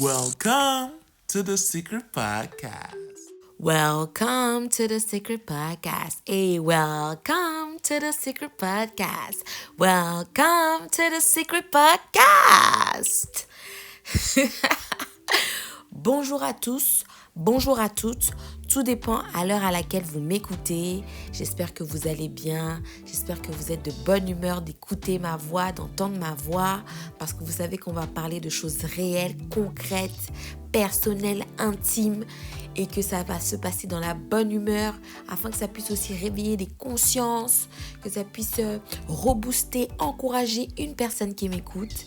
Welcome to the Secret Podcast. Welcome to the Secret Podcast. Hey, welcome to the Secret Podcast. Welcome to the Secret Podcast. Bonjour à tous, bonjour à toutes. Tout dépend à l'heure à laquelle vous m'écoutez. J'espère que vous allez bien. J'espère que vous êtes de bonne humeur d'écouter ma voix, d'entendre ma voix. Parce que vous savez qu'on va parler de choses réelles, concrètes, personnelles, intimes. Et que ça va se passer dans la bonne humeur. Afin que ça puisse aussi réveiller des consciences. Que ça puisse rebooster, encourager une personne qui m'écoute.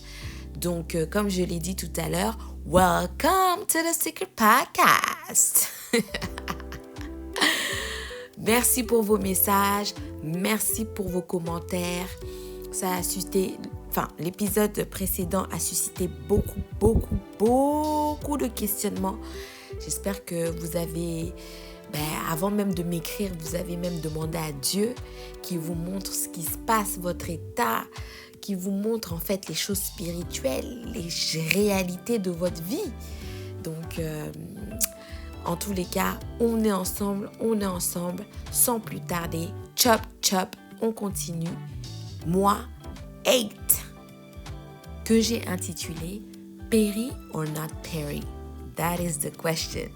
Donc, comme je l'ai dit tout à l'heure, welcome to the Secret Podcast. Merci pour vos messages, merci pour vos commentaires. Ça a suscité, l'épisode précédent a suscité beaucoup de questionnements. J'espère que vous avez, avant même de m'écrire, vous avez même demandé à Dieu qui vous montre ce qui se passe, votre état, qui vous montre en fait les choses spirituelles, les réalités de votre vie. Donc, en tous les cas, on est ensemble. Sans plus tarder, chop, on continue. Moi, 8, que j'ai intitulé Perry or not Perry? That is the question.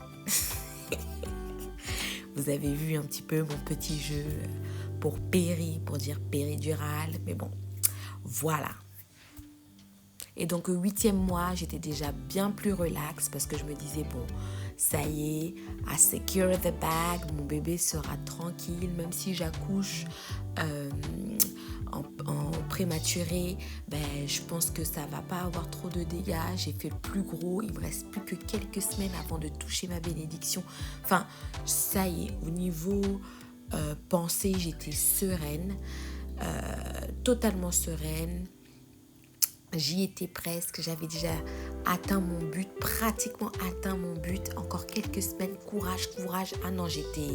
Vous avez vu un petit peu mon petit jeu pour Perry, pour dire péridurale, mais bon, voilà. Et donc, au 8e mois, j'étais déjà bien plus relax parce que je me disais, bon, ça y est, I secure the bag, mon bébé sera tranquille, même si j'accouche en prématuré, je pense que ça va pas avoir trop de dégâts. J'ai fait le plus gros, il me reste plus que quelques semaines avant de toucher ma bénédiction. Enfin, ça y est, au niveau pensée, j'étais sereine, totalement sereine. J'y étais presque, j'avais déjà atteint mon but, pratiquement atteint mon but. Encore quelques semaines, courage. Ah non, j'étais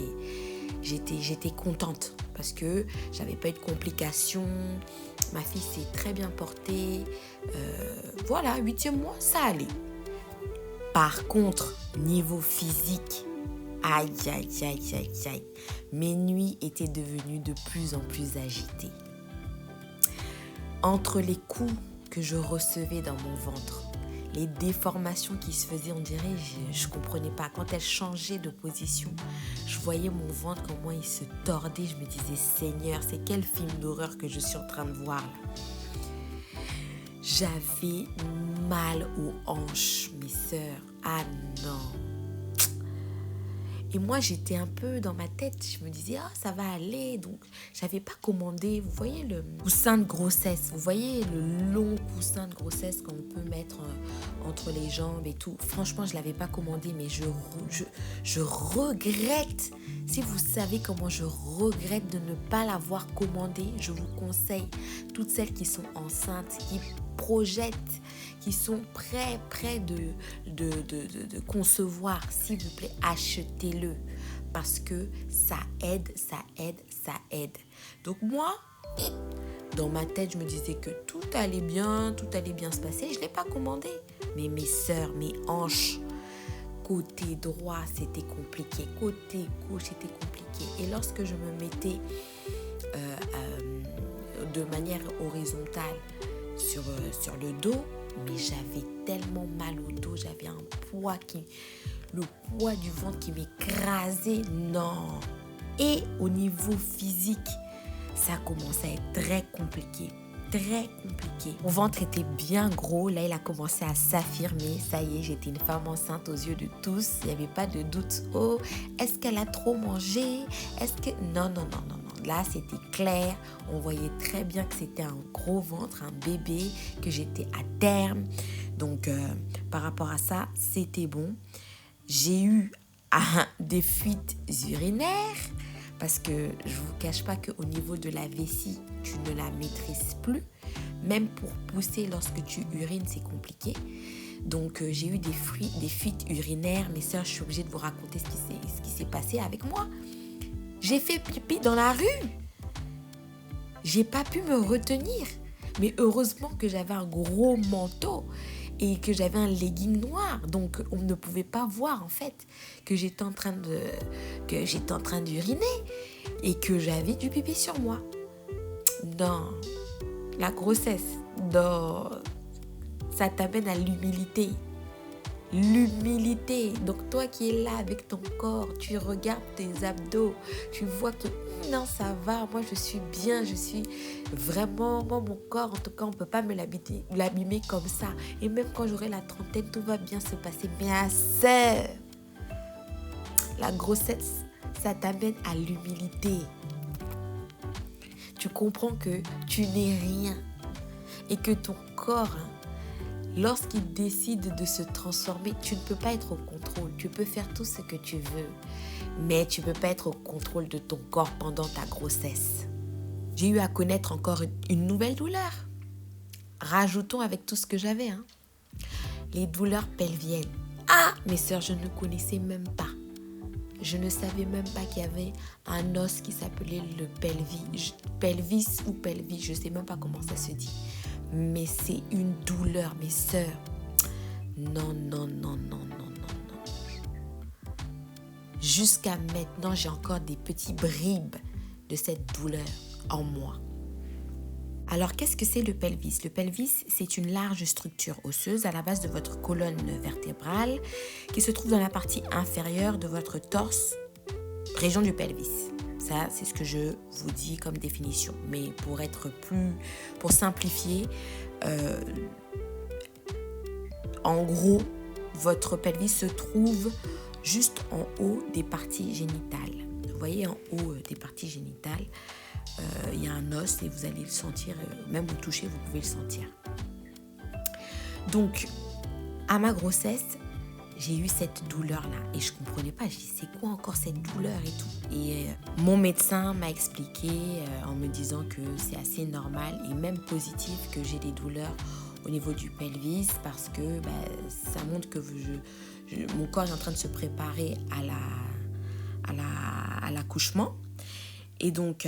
contente parce que j'avais pas eu de complications. Ma fille s'est très bien portée. Voilà, 8e mois, ça allait. Par contre, niveau physique, aïe. Mes nuits étaient devenues de plus en plus agitées. Entre les coups que je recevais dans mon ventre, les déformations qui se faisaient, on dirait, je comprenais pas. Quand elle changeait de position, je voyais mon ventre, comment il se tordait. Je me disais, Seigneur, c'est quel film d'horreur que je suis en train de voir là? J'avais mal aux hanches, mes sœurs. Ah non. Et moi, j'étais un peu dans ma tête, je me disais, ça va aller. Donc, j'avais pas commandé, vous voyez le coussin de grossesse, vous voyez le long coussin de grossesse qu'on peut mettre entre les jambes et tout. Franchement, je l'avais pas commandé, mais je regrette. Si vous savez comment je regrette de ne pas l'avoir commandé, je vous conseille, toutes celles qui sont enceintes, qui projettent, qui sont prêts de concevoir, s'il vous plaît, achetez-le parce que ça aide. Donc moi, dans ma tête, je me disais que tout allait bien se passer. Je ne l'ai pas commandé. Mais mes sœurs, mes hanches, côté droit, c'était compliqué. Côté gauche, c'était compliqué. Et lorsque je me mettais de manière horizontale sur le dos, mais j'avais tellement mal au dos, j'avais le poids du ventre qui m'écrasait, non. Et au niveau physique, ça commençait à être très compliqué. Mon ventre était bien gros, là il a commencé à s'affirmer, ça y est, j'étais une femme enceinte aux yeux de tous, il n'y avait pas de doute. Oh, est-ce qu'elle a trop mangé? Non. Là, c'était clair. On voyait très bien que c'était un gros ventre, un bébé, que j'étais à terme. Donc, par rapport à ça, c'était bon. J'ai eu des fuites urinaires parce que je ne vous cache pas qu'au niveau de la vessie, tu ne la maîtrises plus. Même pour pousser lorsque tu urines, c'est compliqué. Donc, j'ai eu des fuites urinaires. Mes sœurs, je suis obligée de vous raconter ce qui s'est passé avec moi. J'ai fait pipi dans la rue. J'ai pas pu me retenir. Mais heureusement que j'avais un gros manteau. et que j'avais un legging noir. Donc, on ne pouvait pas voir, en fait, que j'étais en train d'uriner et que j'avais du pipi sur moi. Non, la grossesse, non, ça t'amène à l'humilité. L'humilité. Donc toi qui es là avec ton corps, tu regardes tes abdos, tu vois que non, ça va, moi je suis bien, je suis vraiment, moi mon corps, en tout cas on ne peut pas me l'abîmer comme ça. Et même quand j'aurai la trentaine, tout va bien se passer. Mais à sœur, la grossesse, ça t'amène à l'humilité. Tu comprends que tu n'es rien et que ton corps, lorsqu'il décide de se transformer, tu ne peux pas être au contrôle. Tu peux faire tout ce que tu veux, mais tu ne peux pas être au contrôle de ton corps pendant ta grossesse. J'ai eu à connaître encore une nouvelle douleur. Rajoutons avec tout ce que j'avais. Les douleurs pelviennes. Ah, mes sœurs, je ne connaissais même pas. Je ne savais même pas qu'il y avait un os qui s'appelait le pelvis. Pelvis ou pelvis, je ne sais même pas comment ça se dit. Mais c'est une douleur, mes sœurs. Non. Jusqu'à maintenant, j'ai encore des petits bribes de cette douleur en moi. Alors, qu'est-ce que c'est le pelvis? Le pelvis, c'est une large structure osseuse à la base de votre colonne vertébrale qui se trouve dans la partie inférieure de votre torse, région du pelvis. Ça, c'est ce que je vous dis comme définition. Mais pour simplifier, en gros, votre pelvis se trouve juste en haut des parties génitales. Vous voyez, en haut des parties génitales, il y a un os et vous allez le sentir, même au toucher, vous pouvez le sentir. Donc, à ma grossesse, j'ai eu cette douleur-là et je ne comprenais pas. Je dis, c'est quoi encore cette douleur et tout? Et mon médecin m'a expliqué en me disant que c'est assez normal et même positif que j'ai des douleurs au niveau du pelvis parce que ça montre que mon corps est en train de se préparer à l'accouchement. Et donc,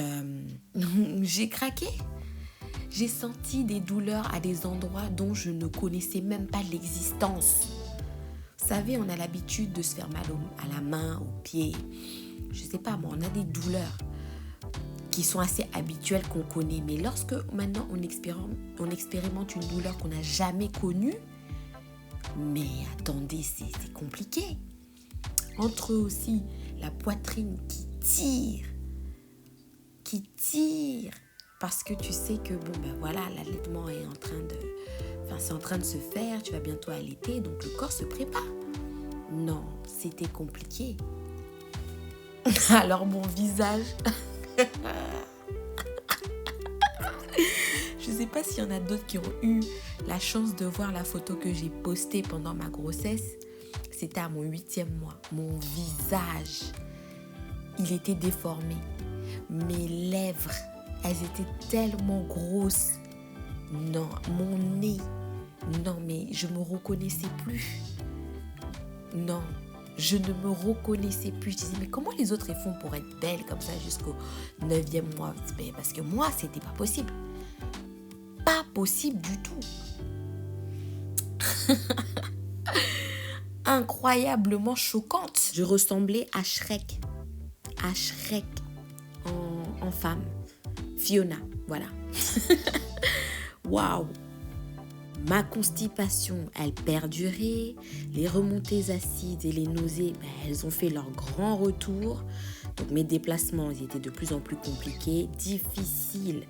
j'ai craqué. J'ai senti des douleurs à des endroits dont je ne connaissais même pas l'existence. Vous savez, on a l'habitude de se faire mal à la main, aux pieds. Je ne sais pas, moi, on a des douleurs qui sont assez habituelles, qu'on connaît. Mais lorsque maintenant on expérimente une douleur qu'on n'a jamais connue, mais attendez, c'est compliqué. Entre eux aussi, la poitrine qui tire, parce que tu sais que l'allaitement est c'est en train de se faire, tu vas bientôt allaiter, donc le corps se prépare. Non, c'était compliqué. Alors mon visage, je ne sais pas s'il y en a d'autres qui ont eu la chance de voir la photo que j'ai postée pendant ma grossesse. C'était à mon 8e mois. Mon visage, il était déformé. Mes lèvres, elles étaient tellement grosses. Non, mon nez. Non, mais je me reconnaissais plus. Non, je ne me reconnaissais plus. Je disais, mais comment les autres font pour être belles comme ça jusqu'au 9e mois? Parce que moi, c'était pas possible. Pas possible du tout. Incroyablement choquante. Je ressemblais à Shrek. À Shrek en femme. Fiona, voilà. Waouh! Ma constipation, elle perdurait. Les remontées acides et les nausées, elles ont fait leur grand retour. Donc mes déplacements, ils étaient de plus en plus compliqués, difficiles.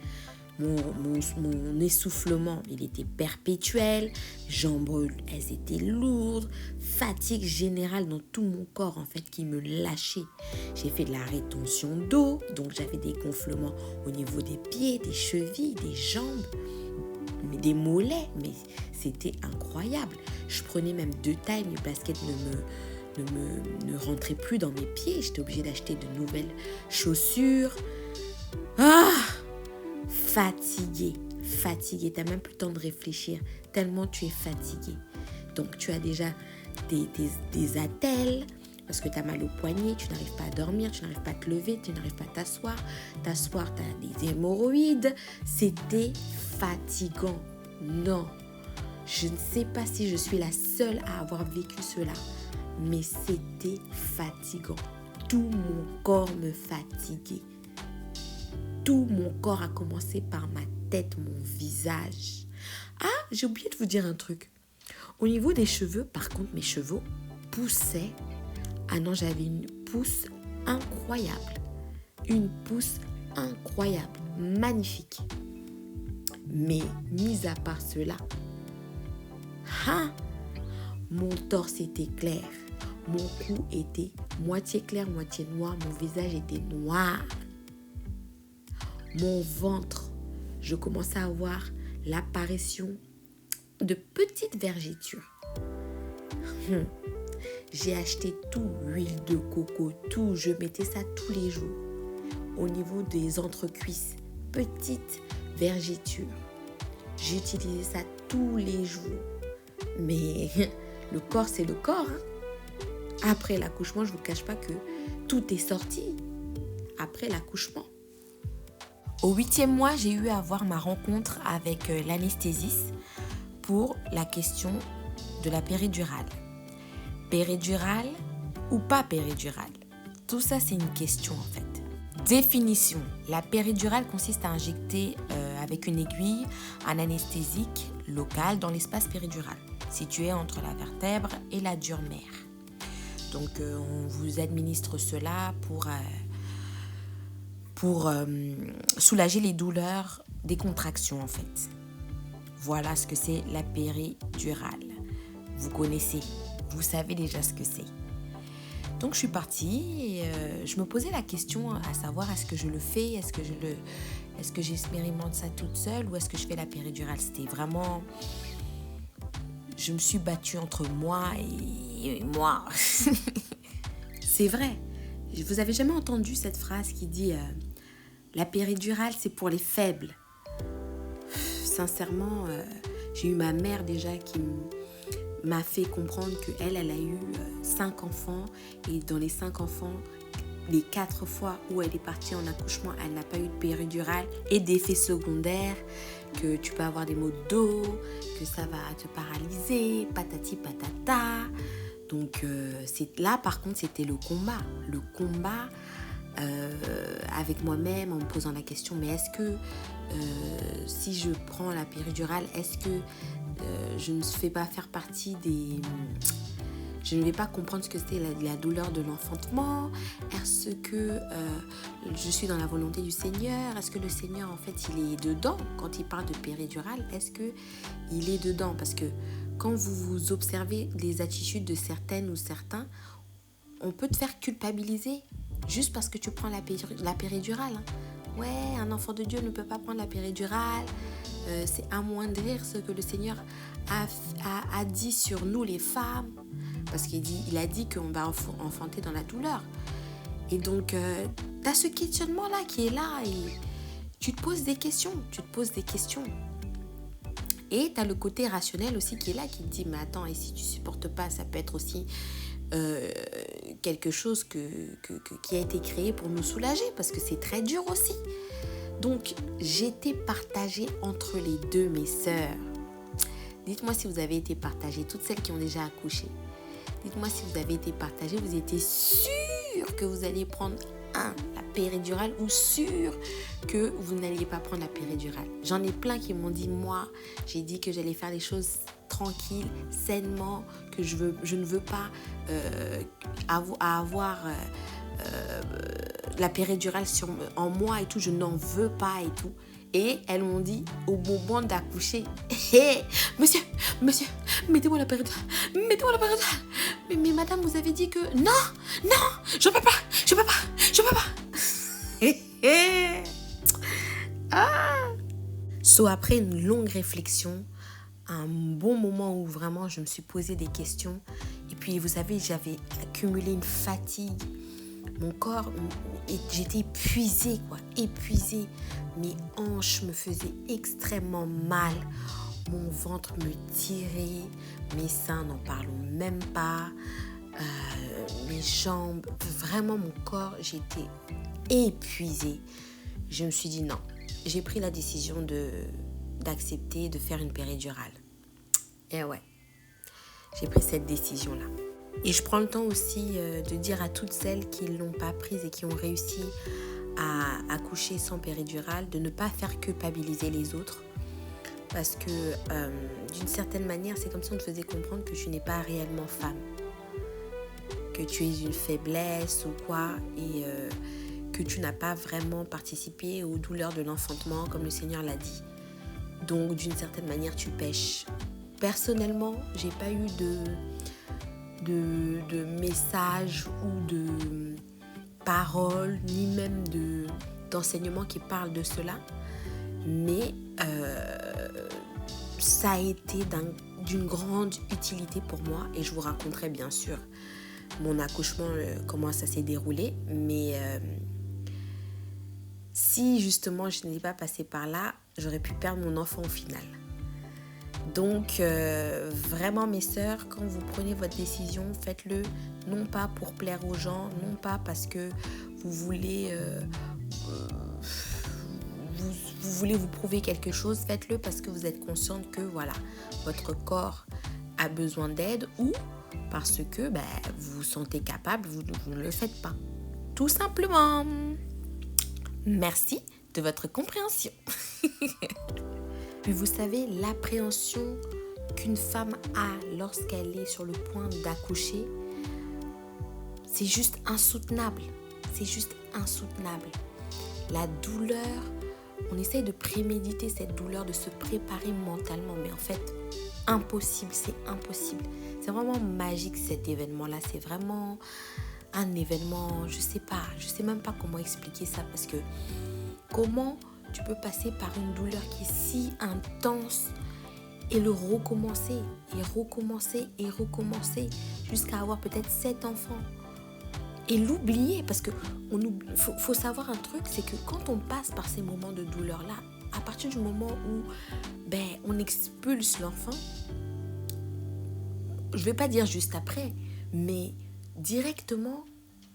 Mon essoufflement, il était perpétuel. Jambes, elles étaient lourdes. Fatigue générale dans tout mon corps, en fait, qui me lâchait. J'ai fait de la rétention d'eau. Donc j'avais des gonflements au niveau des pieds, des chevilles, des jambes, des mollets. Mais c'était incroyable. Je prenais même 2 tailles. Mes baskets ne rentraient plus dans mes pieds. J'étais obligée d'acheter de nouvelles chaussures. Fatiguée, t'as même plus le temps de réfléchir, tellement tu es fatiguée. Donc tu as déjà des attelles, parce que tu as mal au poignet, tu n'arrives pas à dormir, tu n'arrives pas à te lever, tu n'arrives pas à t'asseoir, tu as des hémorroïdes. C'était fatigant. Non, Je ne sais pas si je suis la seule à avoir vécu cela, mais c'était fatigant. Tout mon corps me fatiguait. Tout mon corps a commencé par ma tête, mon visage. Ah, j'ai oublié de vous dire un truc. Au niveau des cheveux, par contre, mes cheveux poussaient. Ah non, j'avais une pousse incroyable. Une pousse incroyable, magnifique. Mais mis à part cela, mon torse était clair. Mon cou était moitié clair, moitié noir. Mon visage était noir. Mon ventre, je commençais à avoir l'apparition de petites vergetures. J'ai acheté tout, huile de coco, tout. Je mettais ça tous les jours. Au niveau des entrecuisses, petites vergetures. J'utilisais ça tous les jours. Mais le corps, c'est le corps. Après l'accouchement, je ne vous cache pas que tout est sorti. Après l'accouchement. Au 8e mois, j'ai eu à avoir ma rencontre avec l'anesthésiste pour la question de la péridurale. Péridurale ou pas péridurale? Tout ça, c'est une question en fait. Définition. La péridurale consiste à injecter avec une aiguille un anesthésique local dans l'espace péridural, situé entre la vertèbre et la dure mère. Donc, on vous administre cela pour soulager les douleurs des contractions en fait. Voilà ce que c'est la péridurale. Vous connaissez, vous savez déjà ce que c'est. Donc je suis partie et je me posais la question à savoir est-ce que je le fais, est-ce que j'expérimente ça toute seule ou est-ce que je fais la péridurale. C'était vraiment... Je me suis battue entre moi et moi. C'est vrai. Vous avez jamais entendu cette phrase qui dit la péridurale c'est pour les faibles. Sincèrement, j'ai eu ma mère déjà qui m'a fait comprendre qu'elle a eu 5 enfants et dans les 5 enfants, les 4 fois où elle est partie en accouchement, elle n'a pas eu de péridurale et d'effets secondaires, que tu peux avoir des maux de dos, que ça va te paralyser, patati patata. Donc là par contre c'était le combat. Le combat avec moi-même en me posant la question, mais est-ce que si je prends la péridurale, est-ce que je ne fais pas faire partie des... Je ne vais pas comprendre ce que c'est la douleur de l'enfantement. Est-ce que je suis dans la volonté du Seigneur? Est-ce que le Seigneur, en fait, il est dedans? Quand il parle de péridurale, est-ce qu'il est dedans? Parce que quand vous observez les attitudes de certaines ou certains, on peut te faire culpabiliser juste parce que tu prends la péridurale. Ouais, un enfant de Dieu ne peut pas prendre la péridurale. C'est amoindrir ce que le Seigneur a dit sur nous les femmes. Parce qu'il a dit qu'on va enfanter dans la douleur. Et donc, tu as ce questionnement-là qui est là. Et tu te poses des questions. Et tu as le côté rationnel aussi qui est là, qui te dit, mais attends, et si tu ne supportes pas, ça peut être aussi quelque chose qui a été créé pour nous soulager. Parce que c'est très dur aussi. Donc, j'étais partagée entre les deux, mes sœurs. Dites-moi si vous avez été partagées, toutes celles qui ont déjà accouché. Dites-moi si vous avez été partagées, vous étiez sûres que vous alliez prendre la péridurale ou sûre que vous n'alliez pas prendre la péridurale. J'en ai plein qui m'ont dit, moi, j'ai dit que j'allais faire les choses tranquilles, sainement, que je ne veux pas avoir la péridurale en moi et tout, je n'en veux pas et tout. Et elles m'ont dit au moment d'accoucher, hey, monsieur, mettez-moi la péridurale. Mais madame, vous avez dit que non, je peux pas. So, après une longue réflexion, un bon moment où vraiment je me suis posé des questions. Et puis vous savez, j'avais accumulé une fatigue. Mon corps, j'étais épuisée. Mes hanches me faisaient extrêmement mal. Mon ventre me tirait. Mes seins, n'en parlons même pas. Mes jambes, vraiment mon corps, j'étais épuisée. Je me suis dit non. J'ai pris la décision d'accepter de faire une péridurale. Et ouais, j'ai pris cette décision-là. Et je prends le temps aussi de dire à toutes celles qui ne l'ont pas prise et qui ont réussi à accoucher sans péridurale, de ne pas faire culpabiliser les autres. Parce que d'une certaine manière, c'est comme si on te faisait comprendre que tu n'es pas réellement femme. Que tu es une faiblesse ou quoi. Et que tu n'as pas vraiment participé aux douleurs de l'enfantement, comme le Seigneur l'a dit. Donc d'une certaine manière, tu pèches. Personnellement, j'ai pas eu de messages ou de paroles, ni même d'enseignements qui parlent de cela. Mais ça a été d'une grande utilité pour moi. Et je vous raconterai bien sûr mon accouchement, comment ça s'est déroulé. Mais si justement je n'étais pas passée par là, j'aurais pu perdre mon enfant au final. Donc vraiment mes sœurs, quand vous prenez votre décision, faites-le non pas pour plaire aux gens, non pas parce que vous voulez vous prouver quelque chose, faites-le parce que vous êtes consciente que voilà, votre corps a besoin d'aide ou parce que vous vous sentez capable, vous ne le faites pas. Tout simplement. Merci de votre compréhension. Puis vous savez, l'appréhension qu'une femme a lorsqu'elle est sur le point d'accoucher, c'est juste insoutenable. C'est juste insoutenable. La douleur, on essaye de préméditer cette douleur, de se préparer mentalement, mais en fait, impossible, c'est impossible. C'est vraiment magique cet événement-là, c'est vraiment un événement, je sais même pas comment expliquer ça parce que comment tu peux passer par une douleur qui est si intense et le recommencer jusqu'à avoir peut-être 7 enfants et l'oublier parce que faut savoir un truc, c'est que quand on passe par ces moments de douleur là, à partir du moment où on expulse l'enfant, je vais pas dire juste après, mais directement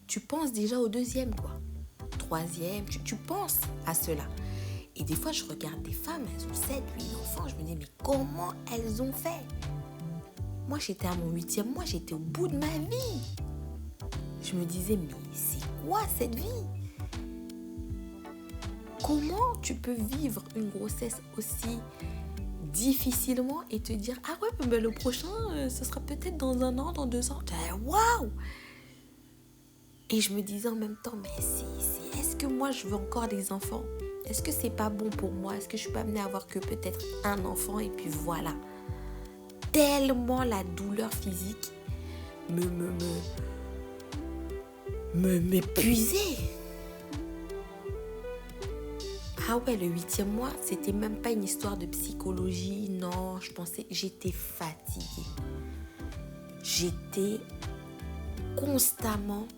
tu penses déjà au deuxième quoi, troisième, tu penses à cela. Et des fois, je regarde des femmes, elles ont 7, 8 enfants. Je me dis, mais comment elles ont fait? Moi, j'étais à mon 8e mois, j'étais au bout de ma vie. Je me disais, mais c'est quoi cette vie? Comment tu peux vivre une grossesse aussi difficilement et te dire, ah ouais, mais le prochain, ce sera peut-être dans 1 an, dans 2 ans. Waouh! Et je me disais en même temps, mais est-ce que moi, je veux encore des enfants? Est-ce que c'est pas bon pour moi? Est-ce que je suis pas amenée à avoir que peut-être un enfant et puis voilà. Tellement la douleur physique m'épuisait. Ah ouais, le 8e mois, c'était même pas une histoire de psychologie. Non, j'étais fatiguée. J'étais constamment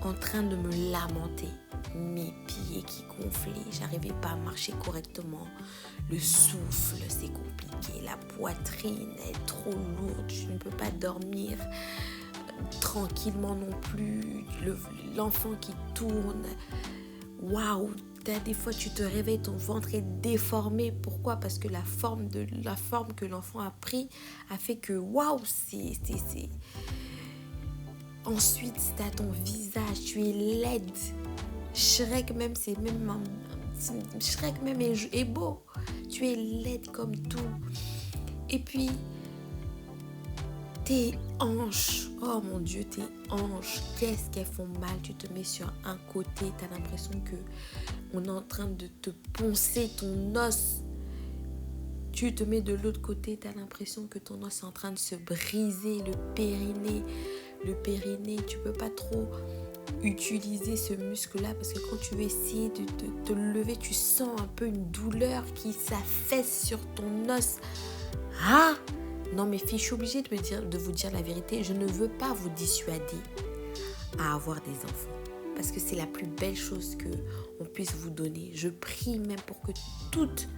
en train de me lamenter. Mes pieds qui gonflaient, j'arrivais pas à marcher correctement. Le souffle, c'est compliqué. La poitrine est trop lourde, je ne peux pas dormir tranquillement non plus. L'enfant qui tourne. Waouh! Des fois, tu te réveilles, ton ventre est déformé. Pourquoi? Parce que la forme que l'enfant a pris a fait que waouh, c'est... Ensuite, c'est à ton visage, tu es laide. Shrek même, Shrek même est beau. Tu es laide comme tout. Et puis, tes hanches, oh mon Dieu, tes hanches, qu'est-ce qu'elles font mal. Tu te mets sur un côté, tu as l'impression que on est en train de te poncer ton os. Tu te mets de l'autre côté, tu as l'impression que ton os est en train de se briser. Le périnée, tu peux pas trop utiliser ce muscle-là parce que quand tu veux essayer de te lever, tu sens un peu une douleur qui s'affaisse sur ton os. Ah! Non mais filles, je suis obligée de vous dire la vérité. Je ne veux pas vous dissuader à avoir des enfants parce que c'est la plus belle chose qu'on puisse vous donner. Je prie même pour que toutes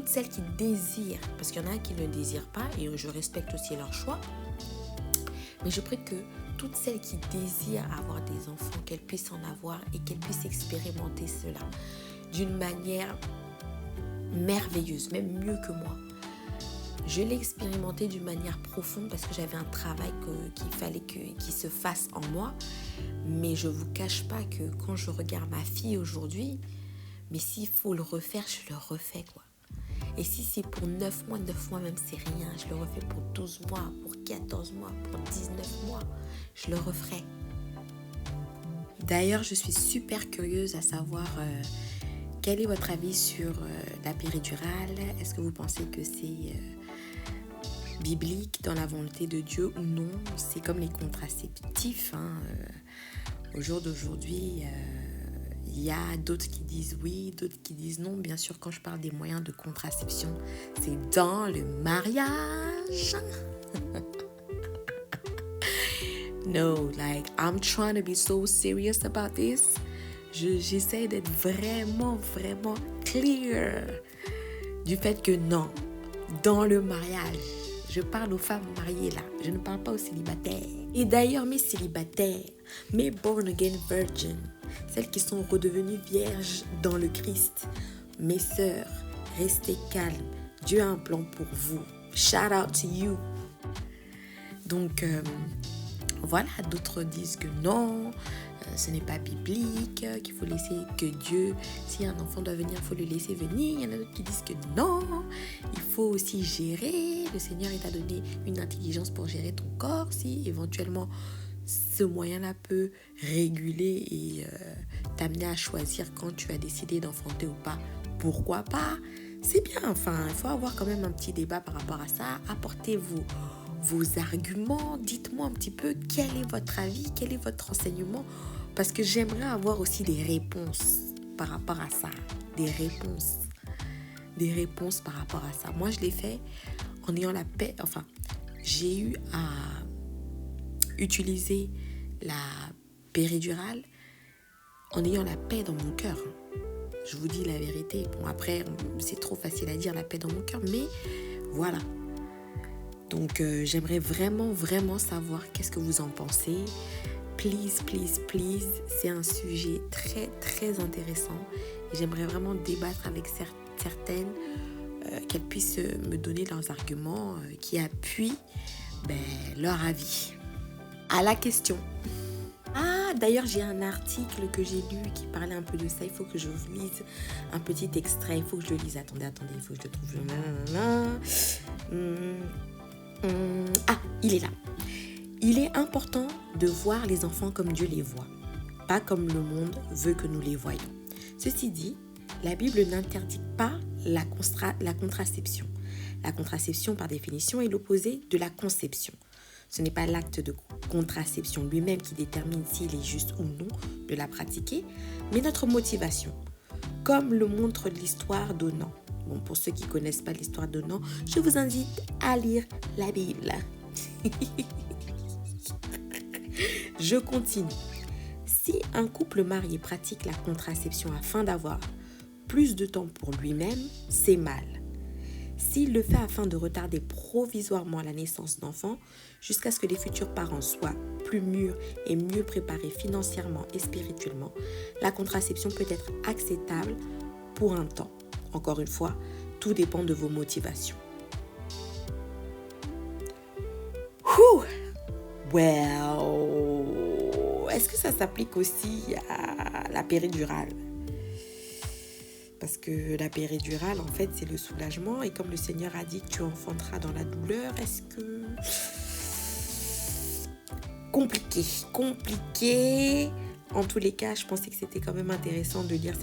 celles qui désirent, parce qu'il y en a qui ne désirent pas et je respecte aussi leur choix, mais je prie que toutes celles qui désirent avoir des enfants, qu'elles puissent en avoir et qu'elles puissent expérimenter cela d'une manière merveilleuse, même mieux que moi. Je l'ai expérimenté d'une manière profonde parce que j'avais un travail qu'il fallait qu'il se fasse en moi. Mais je ne vous cache pas que quand je regarde ma fille aujourd'hui, mais s'il faut le refaire, je le refais quoi. Et si c'est pour 9 mois même c'est rien. Je le refais pour 12 mois, pour 14 mois, pour 19 mois. Je le referai. D'ailleurs, je suis super curieuse à savoir quel est votre avis sur la péridurale. Est-ce que vous pensez que c'est biblique dans la volonté de Dieu ou non? C'est comme les contraceptifs. Au jour d'aujourd'hui, il y a d'autres qui disent oui, d'autres qui disent non. Bien sûr, quand je parle des moyens de contraception, c'est dans le mariage. No, like, I'm trying to be so serious about this. J'essaie d'être vraiment clear du fait que non, dans le mariage, je parle aux femmes mariées là, je ne parle pas aux célibataires. Et d'ailleurs, mes célibataires, mes born again virgins, celles qui sont redevenues vierges dans le Christ, mes sœurs, restez calmes. Dieu a un plan pour vous. Shout out to you. Donc, voilà, d'autres disent que non, ce n'est pas biblique, qu'il faut laisser que Dieu, si un enfant doit venir, il faut le laisser venir. Il y en a d'autres qui disent que non, il faut aussi gérer. Le Seigneur t'a donné une intelligence pour gérer ton corps. Si éventuellement ce moyen-là peut réguler et t'amener à choisir quand tu as décidé d'enfanter ou pas, pourquoi pas? C'est bien, enfin, il faut avoir quand même un petit débat par rapport à ça. Apportez vos arguments, dites-moi un petit peu quel est votre avis, quel est votre renseignement, parce que j'aimerais avoir aussi des réponses par rapport à ça, des réponses par rapport à ça. Moi, je l'ai fait en ayant la paix, enfin, j'ai eu à utiliser la péridurale en ayant la paix dans mon cœur. Je vous dis la vérité. Bon, après, c'est trop facile à dire la paix dans mon cœur, mais voilà. Donc, j'aimerais vraiment savoir qu'est-ce que vous en pensez. Please. C'est un sujet très intéressant. Et j'aimerais vraiment débattre avec certaines, qu'elles puissent me donner leurs arguments qui appuient leur avis. À la question. Ah, d'ailleurs, j'ai un article que j'ai lu qui parlait un peu de ça. Il faut que je vous lise un petit extrait. Il faut que je le lise. Attendez, il faut que je le trouve. Ah, il est là. Il est important de voir les enfants comme Dieu les voit, pas comme le monde veut que nous les voyions. Ceci dit, la Bible n'interdit pas la contraception. La contraception, par définition, est l'opposé de la conception. Ce n'est pas l'acte de contraception lui-même qui détermine s'il est juste ou non de la pratiquer, mais notre motivation, comme le montre l'histoire d'Onan. Bon, pour ceux qui ne connaissent pas l'histoire d'Onan, je vous invite à lire la Bible. Je continue. Si un couple marié pratique la contraception afin d'avoir plus de temps pour lui-même, c'est mal. S'il le fait afin de retarder provisoirement la naissance d'enfants jusqu'à ce que les futurs parents soient plus mûrs et mieux préparés financièrement et spirituellement, la contraception peut être acceptable pour un temps. Encore une fois, tout dépend de vos motivations. Well, est-ce que ça s'applique aussi à la péridurale? Parce que la péridurale, en fait, c'est le soulagement. Et comme le Seigneur a dit que tu enfanteras dans la douleur, est-ce que... Compliqué. En tous les cas, je pensais que c'était quand même intéressant de lire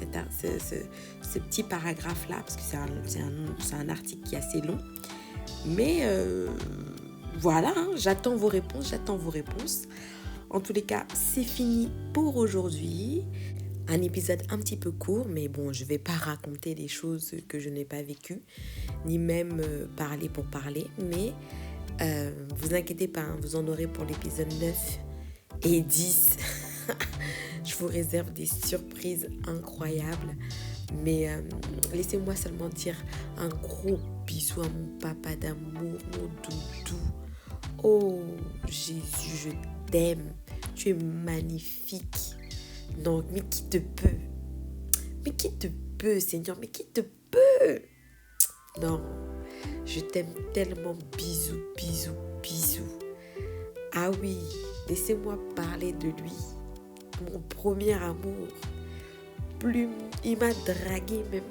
ce petit paragraphe-là, parce que c'est un article qui est assez long. Mais voilà, j'attends vos réponses. En tous les cas, c'est fini pour aujourd'hui. Un épisode un petit peu court, mais bon, je ne vais pas raconter des choses que je n'ai pas vécues, ni même parler pour parler, mais vous inquiétez pas, vous en aurez pour l'épisode 9 et 10. Je vous réserve des surprises incroyables, mais laissez-moi seulement dire un gros bisou à mon papa d'amour, mon doudou. Oh, Jésus, je t'aime, tu es magnifique. Donc, mais qui te peut? Mais qui te peut, Seigneur? Mais qui te peut? Non, Je t'aime tellement. Bisous, bisous, bisous. Ah oui, laissez-moi parler de lui. Mon premier amour. Il m'a dragué même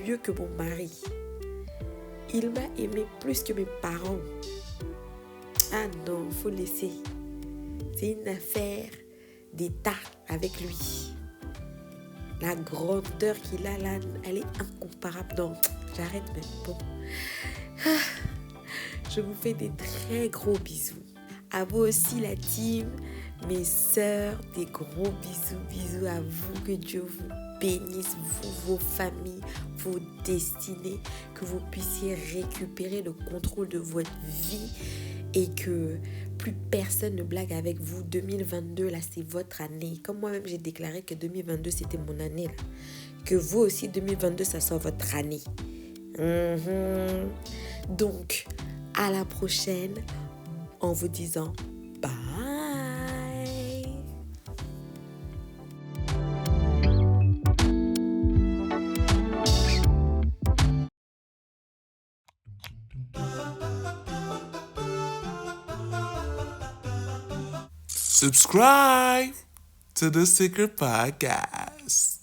mieux que mon mari. Il m'a aimé plus que mes parents. Ah non, faut laisser. C'est une affaire d'état avec lui. La grandeur qu'il a là, elle est incomparable. Non, j'arrête même. Bon. Je vous fais des très gros bisous. À vous aussi la team, mes sœurs, des gros bisous. Bisous à vous. Que Dieu vous bénisse, vous, vos familles, vos destinées. Que vous puissiez récupérer le contrôle de votre vie. Et que plus personne ne blague avec vous. 2022, là, c'est votre année. Comme moi-même, j'ai déclaré que 2022, c'était mon année. Là. Que vous aussi, 2022, ça soit votre année. Donc, à la prochaine, en vous disant bye. Subscribe to the Secret Podcast.